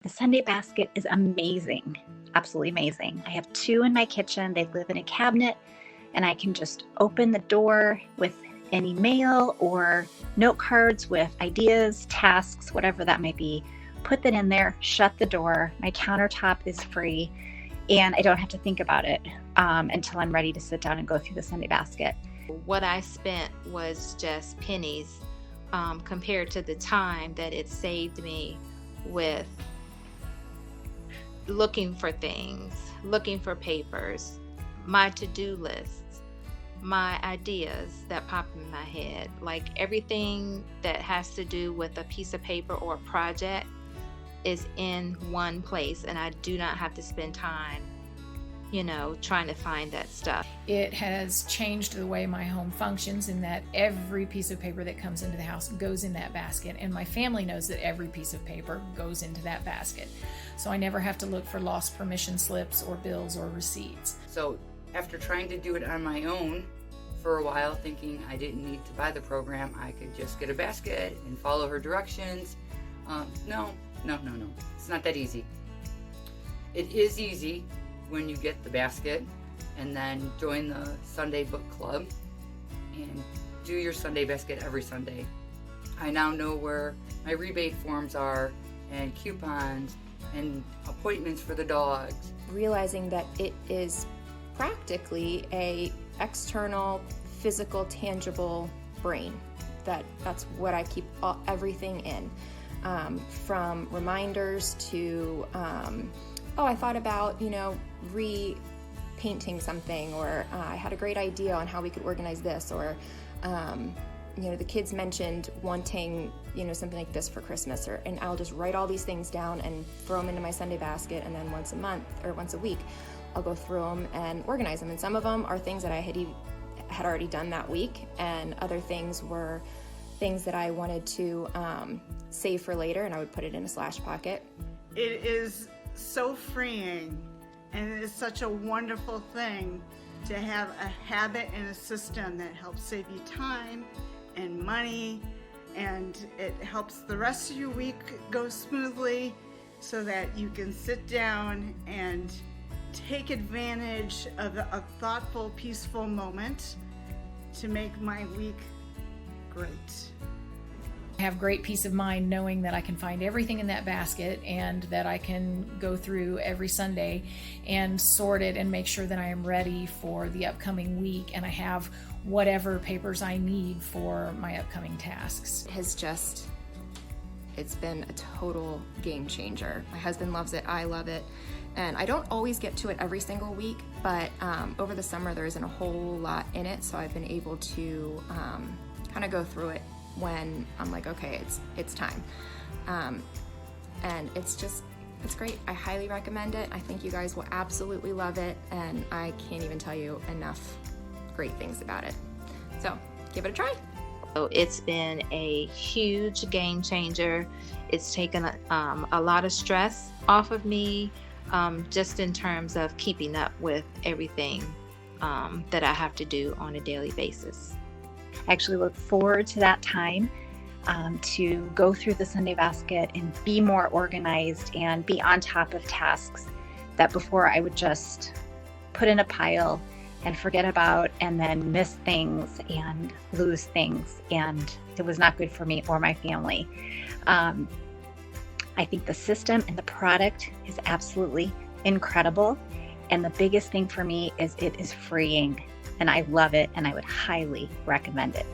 The Sunday basket is amazing, absolutely amazing. I have two in my kitchen. They live in a cabinet, and I can just open the door with any mail or note cards with ideas, tasks, whatever that might be. Put that in there, shut the door. My countertop is free, and I don't have to think about it until I'm ready to sit down and go through the Sunday basket. What I spent was just pennies compared to the time that it saved me with looking for things, looking for papers, my to-do lists, my ideas that pop in my head. Like everything that has to do with a piece of paper or a project is in one place, and I do not have to spend time trying to find that stuff. It has changed the way my home functions in that every piece of paper that comes into the house goes in that basket, and my family knows that every piece of paper goes into that basket. So I never have to look for lost permission slips or bills or receipts. So after trying to do it on my own for a while, thinking I didn't need to buy the program, I could just get a basket and follow her directions. No. It's not that easy. It is easy when you get the basket and then join the Sunday book club and do your Sunday basket every Sunday. I now know where my rebate forms are and coupons and appointments for the dogs. Realizing that it is practically a external, physical, tangible brain. That's what I keep everything in. From reminders to, I thought about, repainting something, or I had a great idea on how we could organize this, or, the kids mentioned wanting, something like this for Christmas, and I'll just write all these things down and throw them into my Sunday basket, and then once a month or once a week, I'll go through them and organize them. And some of them are things that I had already done that week, and other things were things that I wanted to save for later, and I would put it in a slash pocket. It is so freeing, and it is such a wonderful thing to have a habit and a system that helps save you time and money, and it helps the rest of your week go smoothly so that you can sit down and take advantage of a thoughtful, peaceful moment to make my week great. I have great peace of mind knowing that I can find everything in that basket, and that I can go through every Sunday and sort it and make sure that I am ready for the upcoming week, and I have whatever papers I need for my upcoming tasks. It's been a total game changer. My husband loves it, I love it, and I don't always get to it every single week, but over the summer there isn't a whole lot in it, so I've been able to kind of go through it when I'm like, okay, it's time. And it's great. I highly recommend it. I think you guys will absolutely love it, and I can't even tell you enough great things about it. So give it a try. So it's been a huge game changer. It's taken a lot of stress off of me, just in terms of keeping up with everything that I have to do on a daily basis. I actually look forward to that time to go through the Sunday basket and be more organized and be on top of tasks that before I would just put in a pile and forget about, and then miss things and lose things, and it was not good for me or my family. I think the system and the product is absolutely incredible, and the biggest thing for me is it is freeing, and I love it, and I would highly recommend it.